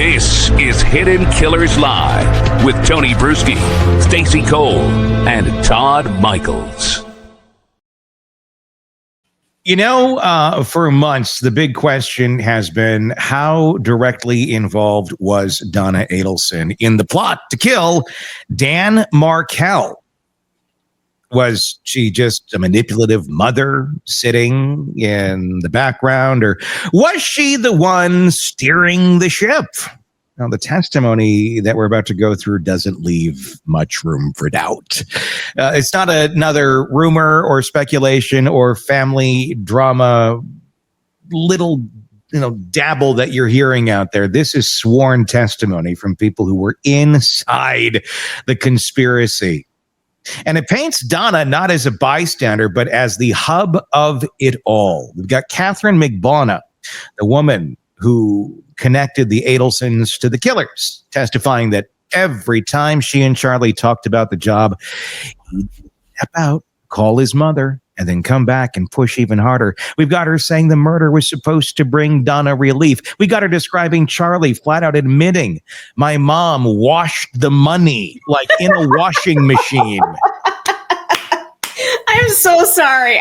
This is Hidden Killers Live with Tony Bruschi, Stacey Cole, and Todd Michaels. You know, for months, the big question has been how directly involved was Donna Adelson in the plot to kill Dan Markel? Was she just a manipulative mother sitting in the background, or was she the one steering the ship? Now, the testimony that we're about to go through doesn't leave much room for doubt. It's not another rumor or speculation or family drama little dabble that you're hearing out there. This is sworn testimony from people who were inside the conspiracy. And it paints Donna not as a bystander, but as the hub of it all. We've got Katherine Magbanua, the woman who connected the Adelsons to the killers, testifying that every time she and Charlie talked about the job, he'd step out, call his mother, and then come back and push even harder. We've got her saying the murder was supposed to bring Donna relief. We got her describing Charlie flat out admitting, my mom washed the money like in a washing machine. I'm so sorry.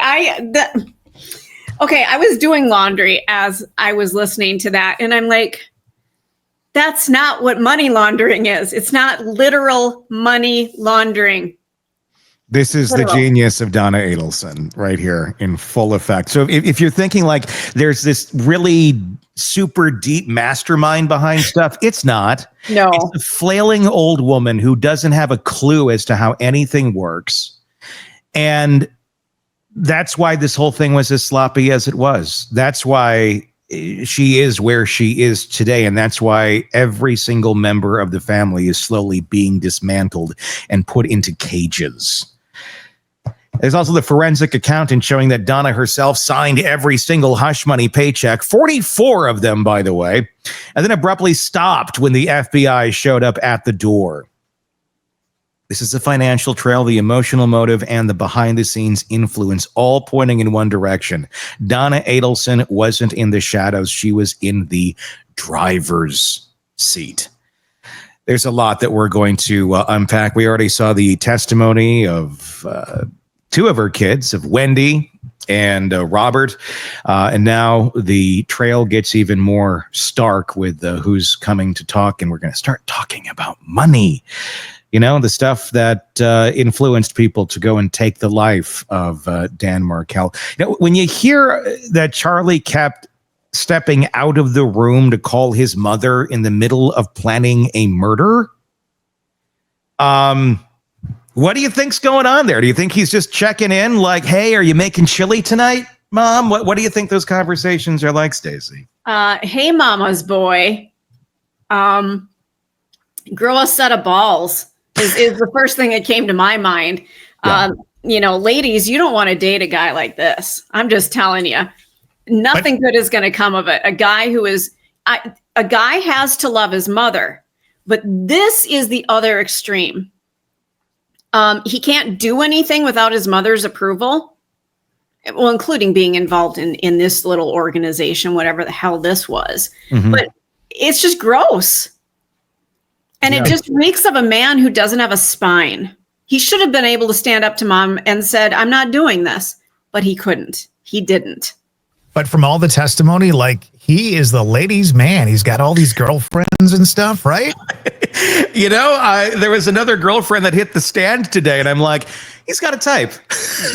Okay, I was doing laundry as I was listening to that, and I'm like, that's not what money laundering is. It's not literal money laundering. This is the genius of Donna Adelson right here in full effect. So if you're thinking like there's this really super deep mastermind behind stuff, it's not. No. It's a flailing old woman who doesn't have a clue as to how anything works. And that's why this whole thing was as sloppy as it was. That's why she is where she is today. And that's why every single member of the family is slowly being dismantled and put into cages. There's also the forensic accountant showing that Donna herself signed every single hush money paycheck, 44 of them, by the way, and then abruptly stopped when the FBI showed up at the door. This is the financial trail, the emotional motive, and the behind-the-scenes influence, all pointing in one direction. Donna Adelson wasn't in the shadows. She was in the driver's seat. There's a lot that we're going to unpack. We already saw the testimony of two of her kids, of Wendy and Robert. And now the trail gets even more stark with who's coming to talk. And we're going to start talking about money. You know, the stuff that influenced people to go and take the life of Dan Markel. You know, when you hear that Charlie kept stepping out of the room to call his mother in the middle of planning a murder, what do you think's going on there? Do you think he's just checking in like, hey, are you making chili tonight, Mom? What do you think those conversations are like, Stacey? Hey, Mama's boy. Grow a set of balls is the first thing that came to my mind. Yeah. Ladies, you don't want to date a guy like this. I'm just telling you. Nothing good is going to come of it. A guy has to love his mother, but this is the other extreme. He can't do anything without his mother's approval. Well, including being involved in this little organization, whatever the hell this was. Mm-hmm. But it's just gross. And it just reeks of a man who doesn't have a spine. He should have been able to stand up to Mom and said, I'm not doing this. But he couldn't. He didn't. But from all the testimony, like, he is the ladies' man. He's got all these girlfriends and stuff, right? There was another girlfriend that hit the stand today, and I'm like, he's got a type.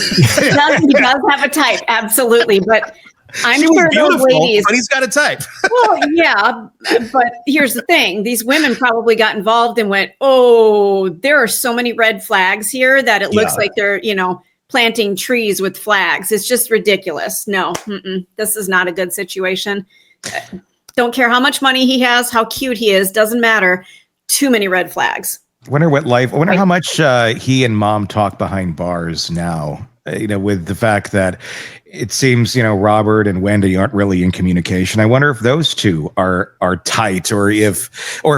He does have a type, absolutely. But I'm sure those ladies, but he's got a type. Well, yeah, but here's the thing. These women probably got involved and went, oh, there are so many red flags here that it looks like they're, planting trees with flags. It's just ridiculous. No, this is not a good situation. Don't care how much money he has, how cute he is, doesn't matter. Too many red flags. I wonder how much he and Mom talk behind bars now, with the fact that it seems, Robert and Wendy aren't really in communication. I wonder if those two are tight or if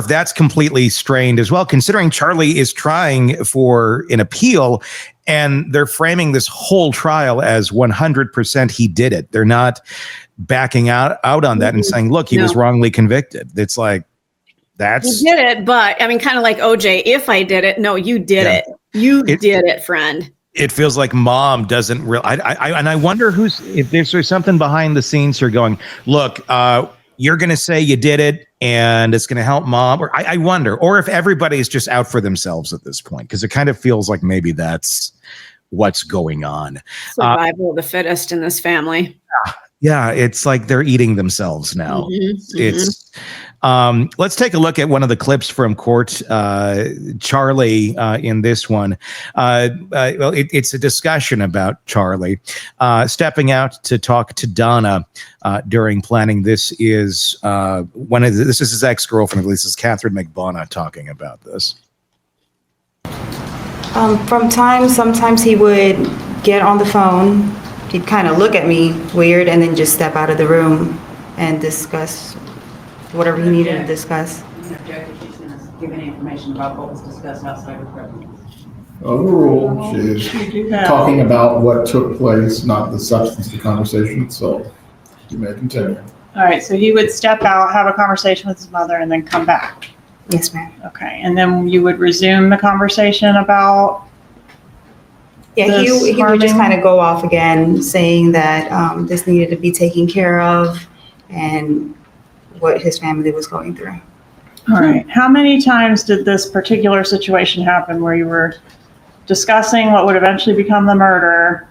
that's completely strained as well, considering Charlie is trying for an appeal and they're framing this whole trial as 100% he did it. They're not backing out on that and saying, look, he was wrongly convicted. It's like, That's You did it, but I mean, kind of like OJ, if I did it, no, you did it. You did it, friend. It feels like mom doesn't really. And I wonder if there's something behind the scenes here going, look, you're going to say you did it and it's going to help mom. Or I wonder, or if everybody's just out for themselves at this point, because it kind of feels like maybe that's what's going on. Survival of the fittest in this family. Yeah, it's like they're eating themselves now. It's let's take a look at one of the clips from court. Charlie in this one. Well, it's a discussion about Charlie stepping out to talk to Donna during planning. This is this is his ex-girlfriend. This is Katherine Magbanua talking about this. Sometimes he would get on the phone. He'd kind of look at me weird and then just step out of the room and discuss whatever he needed to discuss. You object if she's going to give any information about what was discussed outside of presence. Overruled. She's talking about what took place, not the substance of the conversation itself. You may continue. All right, so he would step out, have a conversation with his mother, and then come back. Yes, ma'am. Okay, and then you would resume the conversation about. Yeah, he would just kind of go off again, saying that this needed to be taken care of and what his family was going through. All right. How many times did this particular situation happen where you were discussing what would eventually become the murder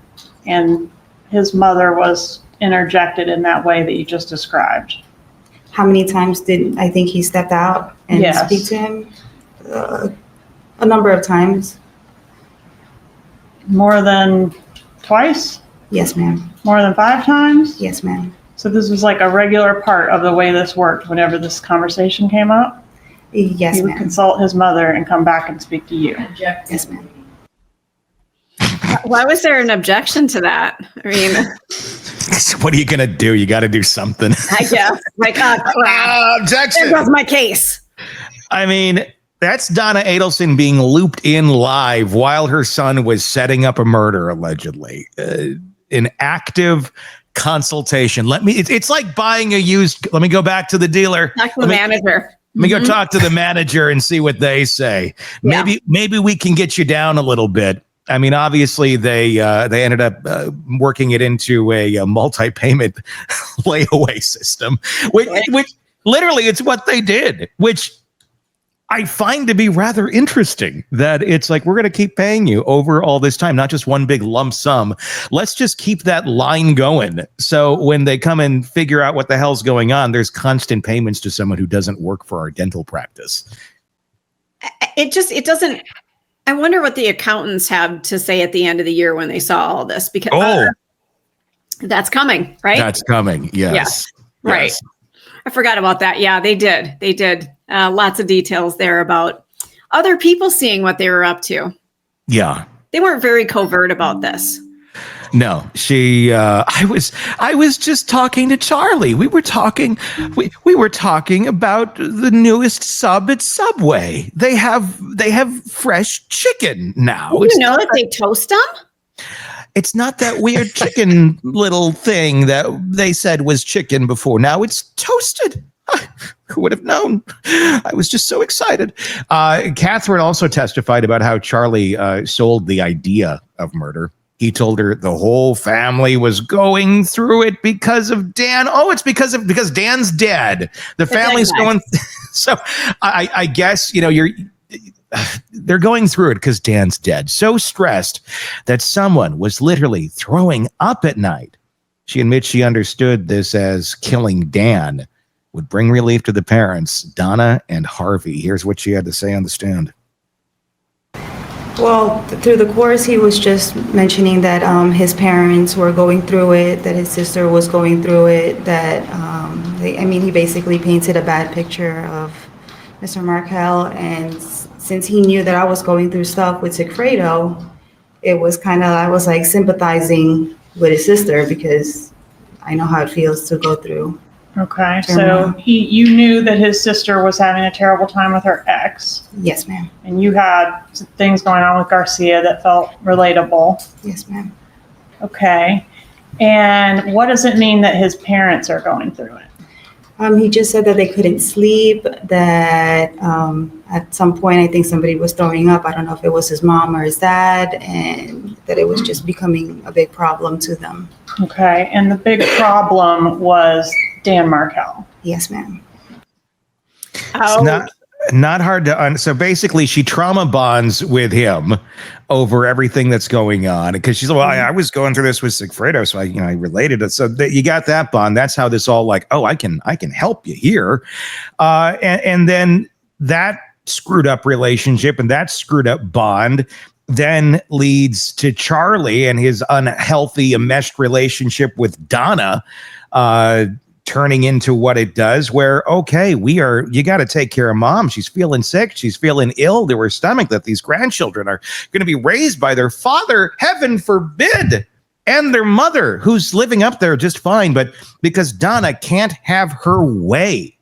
and his mother was interjected in that way that you just described? How many times did I think he stepped out and speak to him? A number of times. More than twice? Yes, ma'am. More than 5 times? Yes, ma'am. So this was like a regular part of the way this worked whenever this conversation came up? Yes, He would ma'am. consult his mother and come back and speak to you. Yes, ma'am. Why was there an objection to that? I mean, What are you going to do? You got to do something. I guess. Like, crap. Objection. There goes my case. I mean, that's Donna Adelson being looped in live while her son was setting up a murder, allegedly. An active consultation. It's like buying a used. Let me go back to the dealer. Talk to the manager. Let me go talk to the manager and see what they say. Yeah. Maybe we can get you down a little bit. I mean, obviously they ended up working it into a multi-payment layaway system, which literally it's what they did, which I find to be rather interesting, that it's like, we're going to keep paying you over all this time, not just one big lump sum. Let's just keep that line going. So when they come and figure out what the hell's going on, there's constant payments to someone who doesn't work for our dental practice. It doesn't. I wonder what the accountants have to say at the end of the year when they saw all this, because that's coming, right? That's coming. Yes. Right. Yes. I forgot about that. Yeah, they did. They did. Lots of details there about other people seeing what they were up to. Yeah. They weren't very covert about this. No, I was just talking to Charlie. We were talking about the newest sub at Subway. They have fresh chicken now. You know that they toast them? It's not that weird chicken little thing that they said was chicken before. Now it's toasted. Who would have known? I was just so excited. Katherine also testified about how Charlie sold the idea of murder. He told her the whole family was going through it because of Dan. Oh, it's because Dan's dead. The family's going. So I guess, they're going through it because Dan's dead. So stressed that someone was literally throwing up at night. She admits she understood this as killing Dan would bring relief to the parents, Donna and Harvey. Here's what she had to say on the stand. Well, through the course, he was just mentioning that his parents were going through it, that his sister was going through it, that, he basically painted a bad picture of Mr. Markel. And since he knew that I was going through stuff with Sigfredo, it was I was like sympathizing with his sister because I know how it feels to go through. Okay, so you knew that his sister was having a terrible time with her ex. Yes, ma'am. And you had some things going on with Garcia that felt relatable. Yes, ma'am. Okay. And what does it mean that his parents are going through it? He just said that they couldn't sleep, that at some point, I think somebody was throwing up. I don't know if it was his mom or his dad, and that it was just becoming a big problem to them. Okay, and the big problem was Dan Markel. Yes, ma'am. It's not hard to so basically she trauma bonds with him over everything that's going on, because she's like, well, I was going through this with Sigfredo, so I related it. So you got that bond. That's how this all like, oh, I can help you here. And then that screwed up relationship and that screwed up bond then leads to Charlie and his unhealthy enmeshed relationship with Donna, turning into what it does, where, okay, you got to take care of mom. She's feeling sick. She's feeling ill to her stomach, that these grandchildren are going to be raised by their father, heaven forbid, and their mother, who's living up there just fine. But because Donna can't have her way,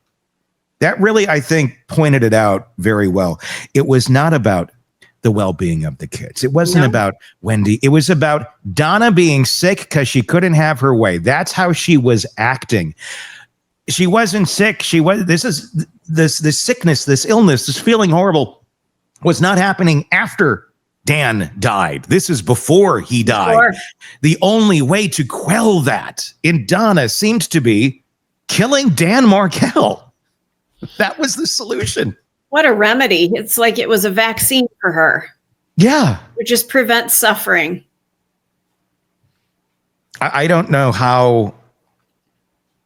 that really, I think, pointed it out very well. It was not about the well-being of the kids. It wasn't about Wendy. It was about Donna being sick because she couldn't have her way. That's how she was acting. She wasn't sick. This sickness, this illness, this feeling horrible was not happening after Dan died. This is before he died. Sure. The only way to quell that in Donna seemed to be killing Dan Markel. That was the solution. What a remedy. It's like it was a vaccine for her. Yeah. Which just prevents suffering. I don't know how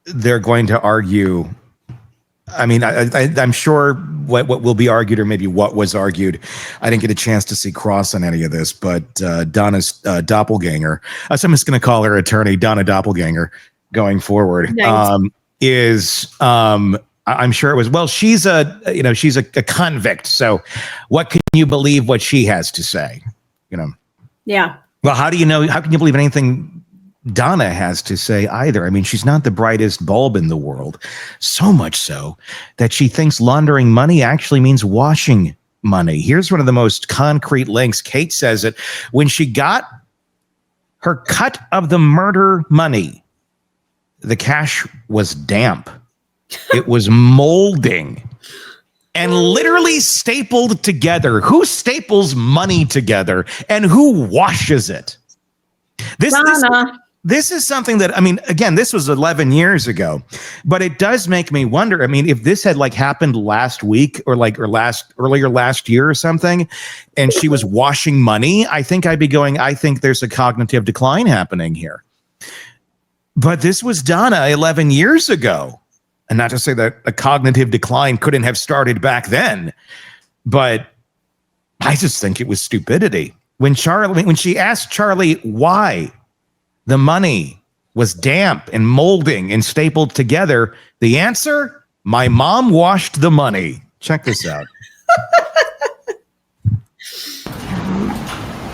they're going to argue. I mean, I'm sure what will be argued, or maybe what was argued. I didn't get a chance to see Cross on any of this, but Donna's doppelganger, so I'm just going to call her attorney, Donna Doppelganger, going forward, nice. I'm sure it was, well, she's a convict. So what can you believe what she has to say? Yeah. Well, how can you believe anything Donna has to say either? I mean, she's not the brightest bulb in the world, so much so that she thinks laundering money actually means washing money. Here's one of the most concrete links. Kate says it when she got her cut of the murder money, the cash was damp. It was molding and literally stapled together. Who staples money together and who washes it? This is something that, I mean, again, this was 11 years ago, but it does make me wonder. I mean, if this had like happened last week or earlier last year or something, and she was washing money, I think I'd be going, I think there's a cognitive decline happening here. But this was Donna 11 years ago. And not to say that a cognitive decline couldn't have started back then, but I just think it was stupidity. When she asked Charlie why the money was damp and molding and stapled together, the answer, my mom washed the money. Check this out.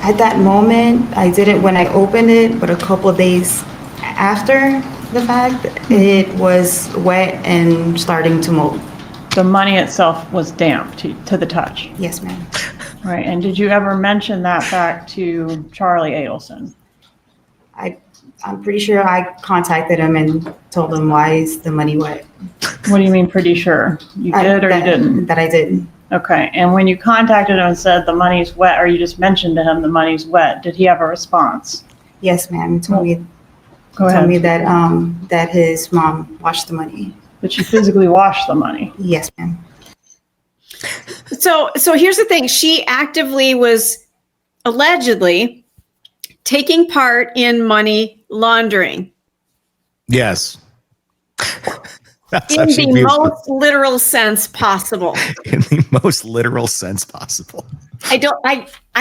At that moment, I didn't when I opened it, but a couple of days after the fact, it was wet and starting to mold. The money itself was damp to the touch. Yes, ma'am. Right. And did you ever mention that fact to Charlie Adelson? I'm pretty sure I contacted him and told him, why is the money wet? What do you mean pretty sure? You did or you didn't? That I didn't. Okay. And when you contacted him and said the money's wet, or you just mentioned to him the money's wet, did he have a response? Yes, ma'am. He told me that his mom washed the money. That she physically washed the money? Yes, ma'am. So here's the thing. She actively was allegedly taking part in money laundering. Yes. In the most literal sense possible. In the most literal sense possible. I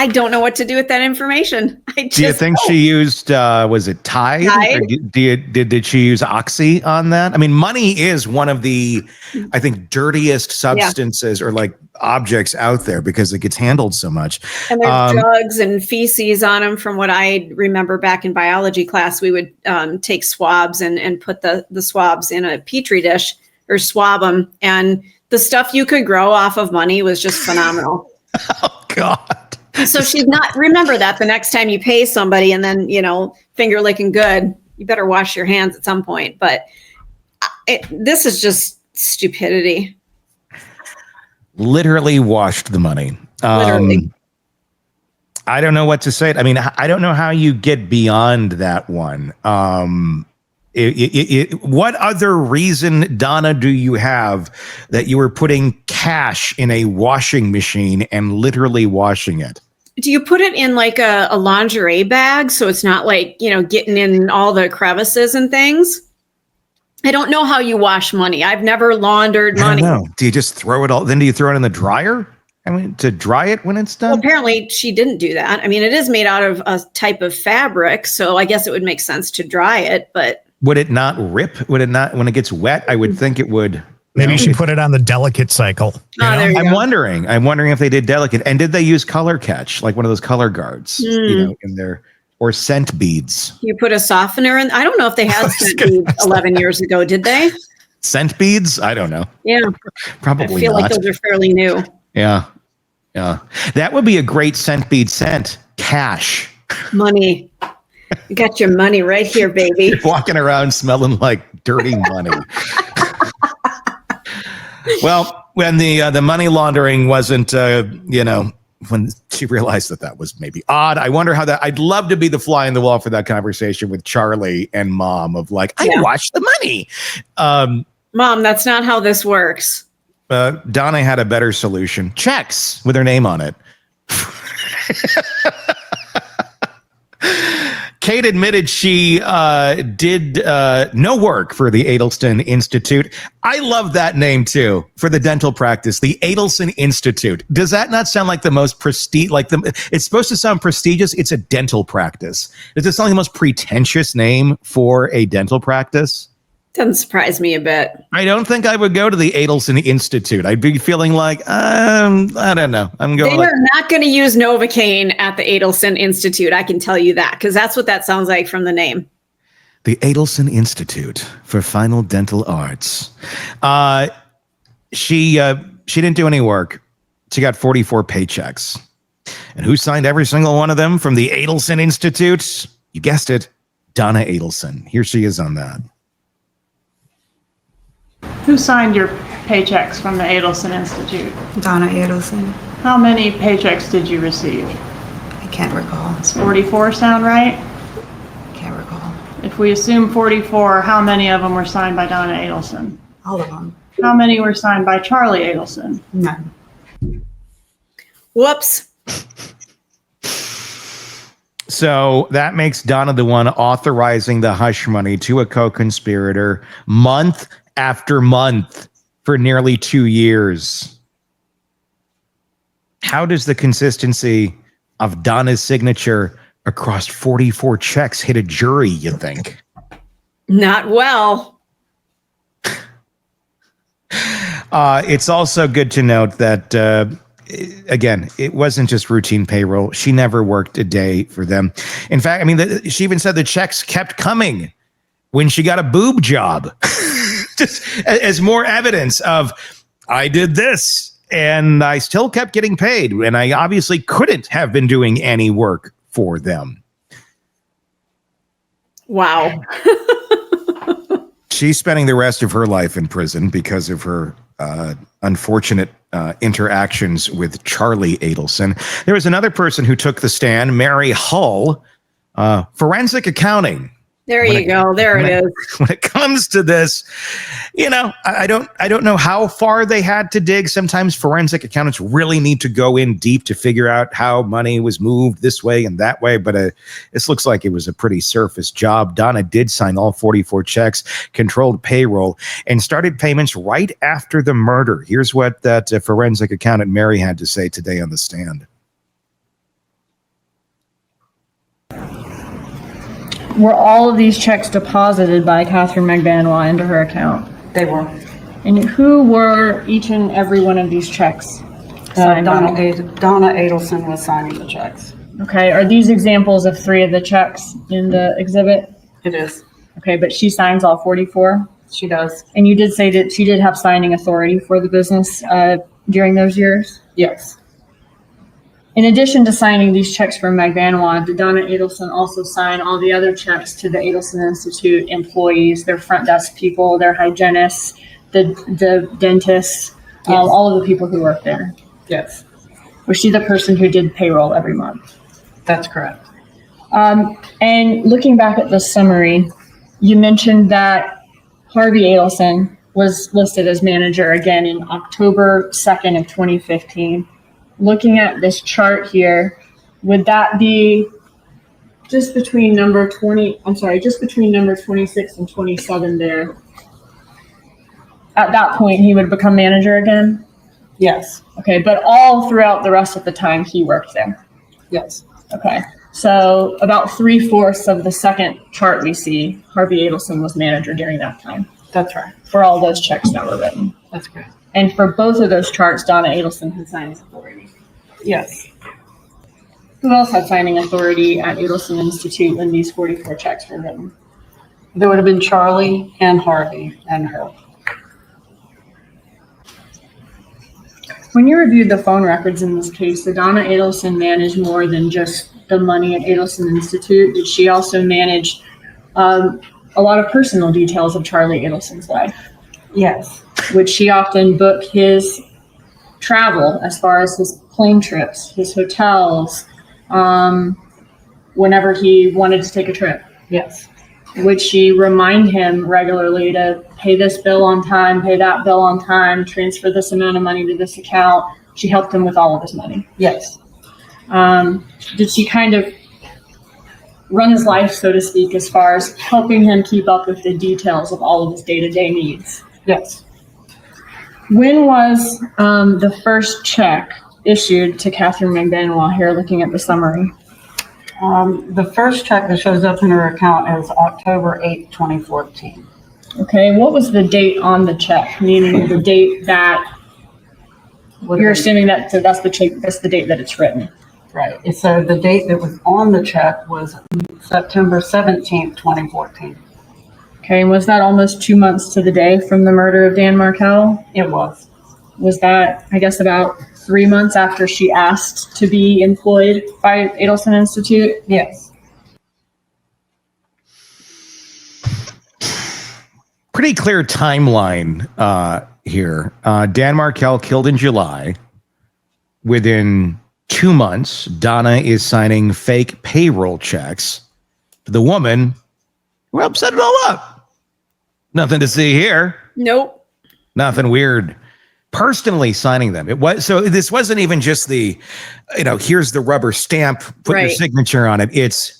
don't know what to do with that information. Do you think she used was it Tide? Or did she use Oxy on that? I mean, money is one of the, I think, dirtiest substances or like objects out there because it gets handled so much. And there's drugs and feces on them. From what I remember back in biology class, we would take swabs and put the swabs in a petri dish or swab them, and the stuff you could grow off of money was just phenomenal. Oh God. So she's not, remember that the next time you pay somebody and then, finger licking good, you better wash your hands at some point. But This is just stupidity. Literally washed the money. Literally. I don't know what to say. I mean, I don't know how you get beyond that one. What other reason, Donna, do you have that you were putting cash in a washing machine and literally washing it? Do you put it in like a lingerie bag so it's not like, getting in all the crevices and things? I don't know how you wash money. I've never laundered money. I don't know. Do you just throw it all? Then do you throw it in the dryer? I mean, to dry it when it's done? Well, apparently she didn't do that. I mean, it is made out of a type of fabric, so I guess it would make sense to dry it, but... Would it not rip? Would it not, when it gets wet? I would think it would. Maybe you should put it on the delicate cycle. There you I'm go. wondering if they did delicate. And did they use color catch, like one of those color guards, in their, or scent beads? You put a softener in. I don't know if they had scent beads 11 years ago, did they? Scent beads? I don't know. Yeah. Probably I feel not. like those are fairly new. Yeah. That would be a great scent bead scent. Cash. Money. You got your money right here, baby. Walking around smelling like dirty money. Well, when the money laundering wasn't, when she realized that was maybe odd, I wonder how I'd love to be the fly in the wall for that conversation with Charlie and Mom of like, I watched the money. Mom, that's not how this works. Donna had a better solution. Checks with her name on it. Kate admitted she did no work for the Adelson Institute. I love that name, too, for the dental practice, the Adelson Institute. Does that not sound like the most prestige? It's supposed to sound prestigious. It's a dental practice. Does it sound like the most pretentious name for a dental practice? Doesn't surprise me a bit. I don't think I would go to the Adelson Institute. I'd be feeling like, I don't know. They are not going to use Novocaine at the Adelson Institute. I can tell you that, because that's what that sounds like from the name. The Adelson Institute for Final Dental Arts. She didn't do any work. She got 44 paychecks. And who signed every single one of them from the Adelson Institute? You guessed it, Donna Adelson. Here she is on that. Who signed your paychecks from the Adelson Institute? Donna Adelson. How many paychecks did you receive? I can't recall. Does 44 sound right? Can't recall. If we assume 44, how many of them were signed by Donna Adelson? All of them. How many were signed by Charlie Adelson? None. Whoops. So that makes Donna the one authorizing the hush money to a co-conspirator month after month for nearly 2 years. How does the consistency of Donna's signature across 44 checks hit a jury, you think? Not well. It's also good to note that, again, it wasn't just routine payroll. She never worked a day for them. In fact, she even said the checks kept coming when she got a boob job. Just as more evidence of, I did this and I still kept getting paid, and I obviously couldn't have been doing any work for them. Wow. She's spending the rest of her life in prison because of her unfortunate interactions with Charlie Adelson. There was another person who took the stand, Mary Hull, forensic accounting. There you go. There it is. When it comes to this, I don't know how far they had to dig. Sometimes forensic accountants really need to go in deep to figure out how money was moved this way and that way. But this looks like it was a pretty surface job. Donna did sign all 44 checks, controlled payroll, and started payments right after the murder. Here's what that forensic accountant Mary had to say today on the stand. Were all of these checks deposited by Katherine Magbanua into her account? They were. And who were each and every one of these checks? Donna Adelson was signing the checks. Okay, are these examples of 3 of the checks in the exhibit? It is. Okay, but she signs all 44? She does. And you did say that she did have signing authority for the business during those years? Yes. In addition to signing these checks for Magbanua, did Donna Adelson also sign all the other checks to the Adelson Institute employees, their front desk people, their hygienists, the dentists, all of the people who work there? Yes, Was she the person who did payroll every month? that's correct. And looking back at the summary, you mentioned that Harvey Adelson was listed as manager again in October 2nd of 2015. Looking at this chart here, would that be just between number 26 and 27 there? At that point, he would become manager again? Yes, Okay, but all throughout the rest of the time he worked there? yes, Okay, so about 3/4 of the second chart we see, Harvey Adelson was manager during that time that's right. for all those checks that were written. That's correct. And for both of those charts, Donna Adelson had signing authority. Yes. Who else had signing authority at Adelson Institute when these 44 checks were written? There would have been Charlie and Harvey and her. When you reviewed the phone records in this case, did Donna Adelson manage more than just the money at Adelson Institute? Did she also manage a lot of personal details of Charlie Adelson's life? Yes, Would she often book his travel as far as his plane trips, his hotels, whenever he wanted to take a trip? yes, Would she remind him regularly to pay this bill on time, pay that bill on time, transfer this amount of money to this account? She helped him with all of his money. yes, Did she kind of run his life, so to speak, as far as helping him keep up with the details of all of his day-to-day needs? yes. When was the first check issued to Katherine Magbanua here, looking at the summary? The first check that shows up in her account is October 8th, 2014. Okay, what was the date on the check? Meaning the date that you're assuming that that's the check, that's the date that it's written. Right. And so the date that was on the check was September 17th, 2014. Okay, and was that almost 2 months to the day from the murder of Dan Markel? It was. Was that, I guess, about 3 months after she asked to be employed by Adelson Institute? Yes. Pretty clear timeline here. Dan Markel killed in July. Within 2 months, Donna is signing fake payroll checks to the woman who helped set it all up. Nothing to see here. Nope. Nothing weird. Personally signing them. This wasn't even just the, here's the rubber stamp, put your Right. signature on it. It's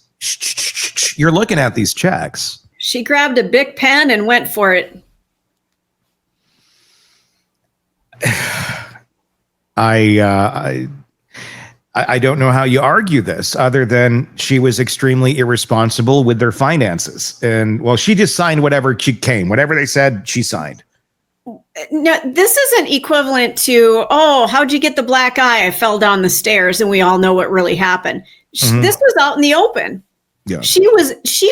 you're looking at these checks. She grabbed a big pen and went for it. I don't know how you argue this other than she was extremely irresponsible with their finances. And well, she just signed whatever whatever they said, she signed. No, this isn't equivalent to, oh, how'd you get the black eye? I fell down the stairs and we all know what really happened. This was out in the open. Yeah. She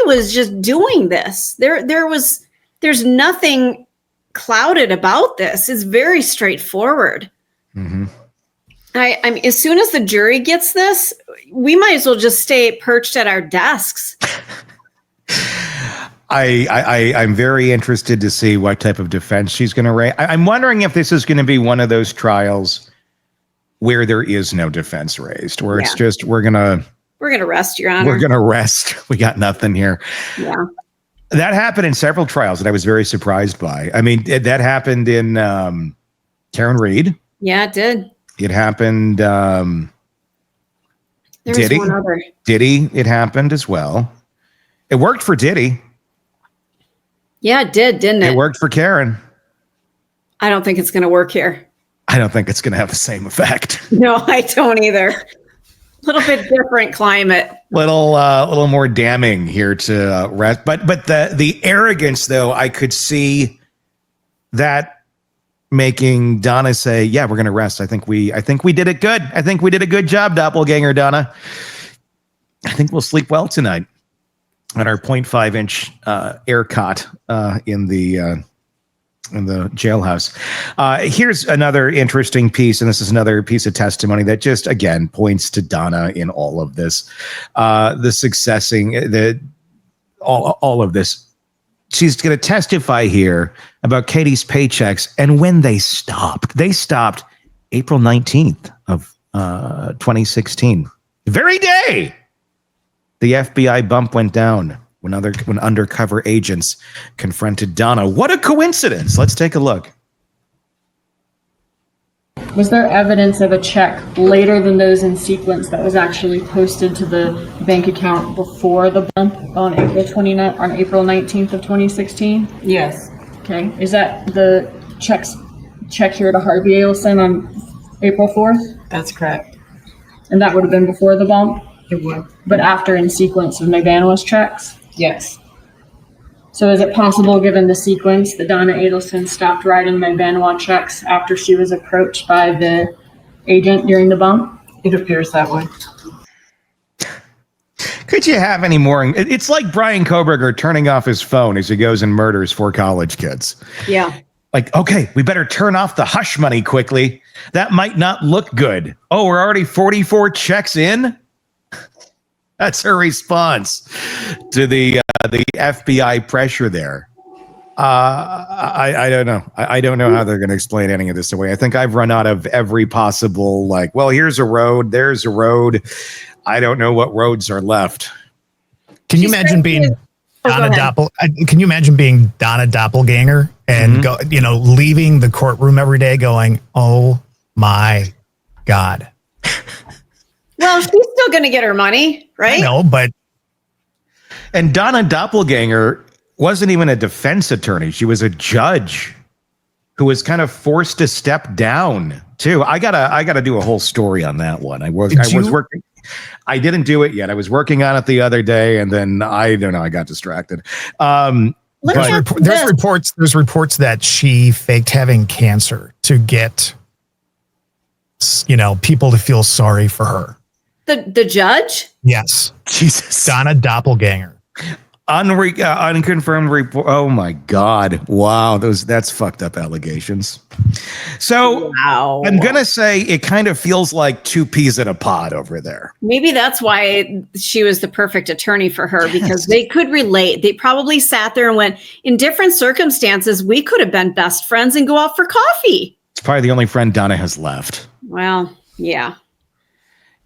was just doing this. There's nothing clouded about this. It's very straightforward. Mm-hmm. I mean, as soon as the jury gets this, we might as well just stay perched at our desks. I'm very interested to see what type of defense she's going to raise. I'm wondering if this is going to be one of those trials where there is no defense raised, where it's just, we're going to rest, Your Honor. We're going to rest. We got nothing here. Yeah. That happened in several trials that I was very surprised by. I mean, that happened in Karen Reed. Yeah, it did. It happened. There was Diddy. one other. Diddy, it happened as well. It worked for Diddy. Yeah, it did, didn't it? It worked for Karen. I don't think it's going to work here. I don't think it's going to have the same effect. No, I don't either. A little bit different climate. Little more damning here to rest. But the arrogance, though, I could see that making Donna say, "Yeah, we're going to rest. I think we did it good. I think we did a good job, doppelganger Donna. I think we'll sleep well tonight on our 0.5-inch air cot in the jailhouse. Here's another interesting piece, and this is another piece of testimony that just again points to Donna in all of this, all of this. She's going to testify here about Katie's paychecks and when they stopped. They stopped April 19th of 2016, the very day the FBI bump went down. When undercover agents confronted Donna. What a coincidence. Let's take a look. Was there evidence of a check later than those in sequence that was actually posted to the bank account before the bump on April 19th of 2016? Yes, Okay. Is that the check here to Harvey Adelson on April 4th? that's correct. And that would have been before the bump, It would. but after in sequence of Magbanua's checks? Yes. So is it possible, given the sequence, that Donna Adelson stopped writing Magbanua checks after she was approached by the agent during the bump? It appears that way. Could you have any more? It's like Brian Koberger turning off his phone as he goes and murders 4 college kids. Yeah. Like, okay, we better turn off the hush money quickly. That might not look good. Oh, we're already 44 checks in? That's her response to the FBI pressure there. I don't know. I don't know how they're going to explain any of this away. I think I've run out of every possible, like, well, here's a road, there's a road. I don't know what roads are left. Can you imagine being Can you imagine being Donna Doppelganger and leaving the courtroom every day going, "Oh my God." Well, she's still going to get her money, right? No, but And Donna Doppelganger wasn't even a defense attorney. She was a judge who was kind of forced to step down too. I gotta do a whole story on that one. I was working. I didn't do it yet. I was working on it the other day, and then I don't know. I got distracted. there's reports that she faked having cancer to get people to feel sorry for her. The judge? Yes. Jesus. Donna Doppelganger. Unconfirmed report. Oh my God. Wow. That's fucked up allegations. So Wow. I'm going to say it kind of feels like 2 peas in a pod over there. Maybe that's why she was the perfect attorney for her, because they could relate. They probably sat there and went, in different circumstances, we could have been best friends and go out for coffee. It's probably the only friend Donna has left. Well, yeah.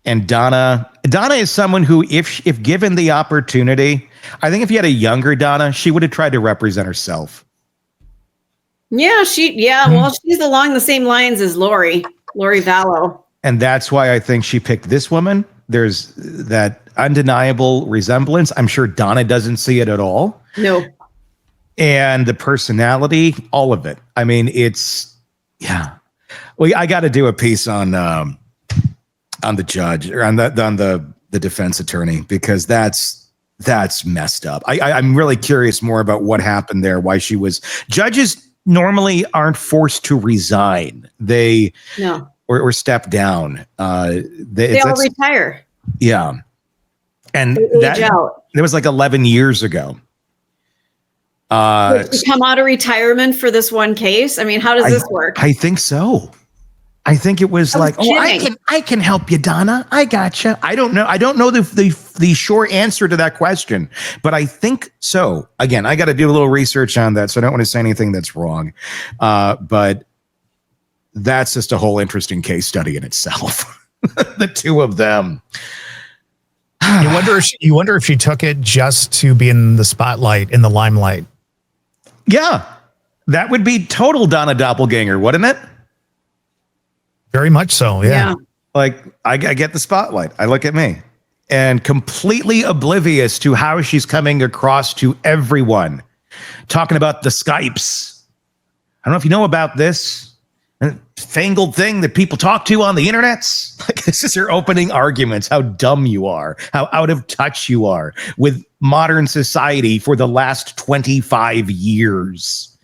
And Donna is someone who, if given the opportunity, I think if you had a younger Donna, she would have tried to represent herself. Yeah, well, she's along the same lines as Lori Vallow. And that's why I think she picked this woman. There's that undeniable resemblance. I'm sure Donna doesn't see it at all. No. And the personality, all of it. I mean, I got to do a piece on the judge or on the defense attorney, because that's messed up. I'm really curious more about what happened there. Why judges normally aren't forced to resign. They or step down. They all retire. Yeah, and that was like 11 years ago. To come out of retirement for this one case. I mean, how does this work? I think so. I think it was like, I can help you, Donna. I gotcha. I don't know. I don't know the short answer to that question, but I think so. Again, I got to do a little research on that, so I don't want to say anything that's wrong. But that's just a whole interesting case study in itself. The 2 of them. You wonder if she took it just to be in the spotlight, in the limelight. Yeah, that would be total Donna Doppelganger, wouldn't it? Very much so, yeah. Like, I get the spotlight. I look at me. And completely oblivious to how she's coming across to everyone. Talking about the Skypes. I don't know if you know about this fangled thing that people talk to on the internets. Like, this is her opening arguments. How dumb you are. How out of touch you are with modern society for the last 25 years.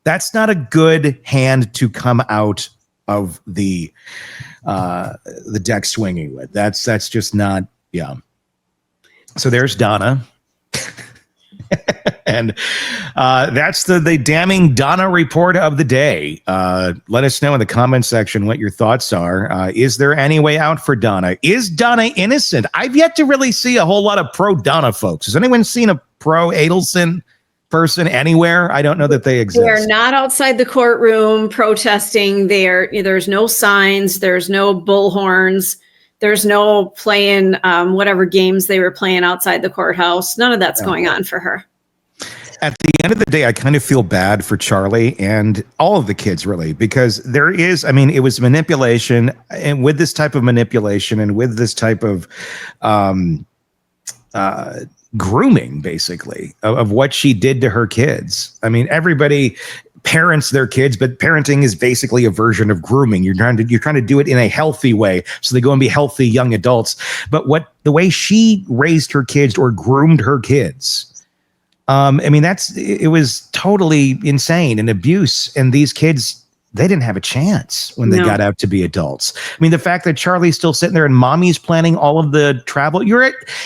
That's not a good hand to come out of the deck swinging with. That's just not, yeah. So there's Donna. And that's the damning Donna report of the day. Let us know in the comment section what your thoughts are. Is there any way out for Donna? Is Donna innocent? I've yet to really see a whole lot of pro-Donna folks. Has anyone seen a pro-Adelson person anywhere? I don't know that they exist. They're not outside the courtroom protesting. There's no signs. There's no bullhorns. There's no playing whatever games they were playing outside the courthouse. None of that's going on for her. At the end of the day, I kind of feel bad for Charlie and all of the kids, really, because it was manipulation. And with this type of manipulation and with this type of grooming, basically, of what she did to her kids. I mean, everybody parents their kids, but parenting is basically a version of grooming. You're trying to do it in a healthy way, so they go and be healthy young adults. But the way she raised her kids or groomed her kids, it was totally insane and abuse. And these kids, they didn't have a chance when they got out to be adults. I mean, the fact that Charlie's still sitting there and mommy's planning all of the travel.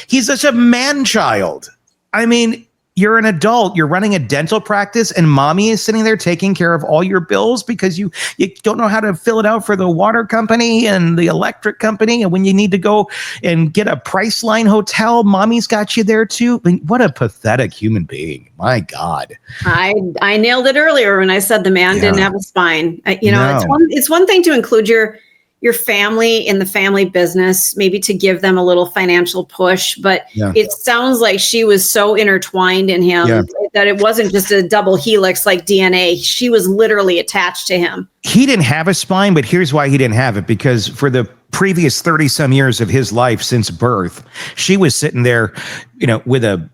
He's such a man-child. I mean, you're an adult, you're running a dental practice, and mommy is sitting there taking care of all your bills because you don't know how to fill it out for the water company and the electric company. And when you need to go and get a Priceline hotel, mommy's got you there too. I mean, what a pathetic human being. My God. I nailed it earlier when I said the man didn't have a spine. It's one thing to include your family in the family business, maybe to give them a little financial push, but it sounds like she was so intertwined in him that it wasn't just a double helix like DNA. She was literally attached to him. He didn't have a spine, but here's why he didn't have it, because for the previous 30 some years of his life since birth, she was sitting there, with a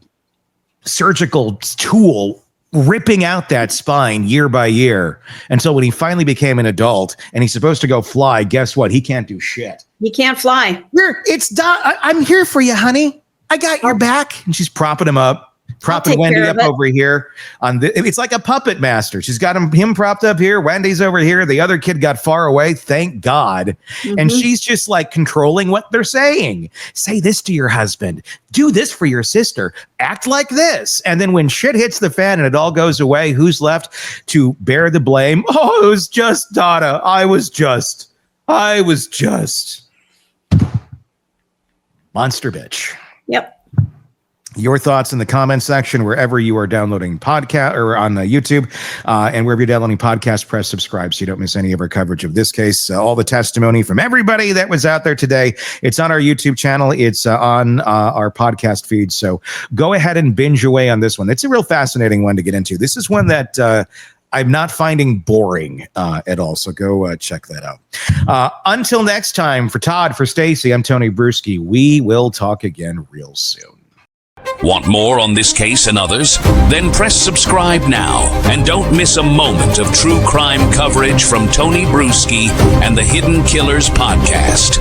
surgical tool ripping out that spine year by year until when he finally became an adult and he's supposed to go fly, guess what? He can't do shit. He can't fly. I'm here for you, honey. I got your back. And she's propping him up, propping Wendy up over here. It's like a puppet master. She's got him propped up here. Wendy's over here. The other kid got far away. Thank God. Mm-hmm. And she's just like controlling what they're saying. Say this to your husband. Do this for your sister. Act like this. And then when shit hits the fan and it all goes away, who's left to bear the blame? Oh, it was just Donna. I was just monster bitch. Yep. Your thoughts in the comment section wherever you are downloading podcast or on YouTube and wherever you're downloading podcast, press subscribe so you don't miss any of our coverage of this case. All the testimony from everybody that was out there today. It's on our YouTube channel. It's on our podcast feed. So go ahead and binge away on this one. It's a real fascinating one to get into. This is one that I'm not finding boring at all. So go check that out. Until next time, for Todd, for Stacy, I'm Tony Bruschi. We will talk again real soon. Want more on this case and others? Then press subscribe now and don't miss a moment of true crime coverage from Tony Bruschi and the Hidden Killers podcast.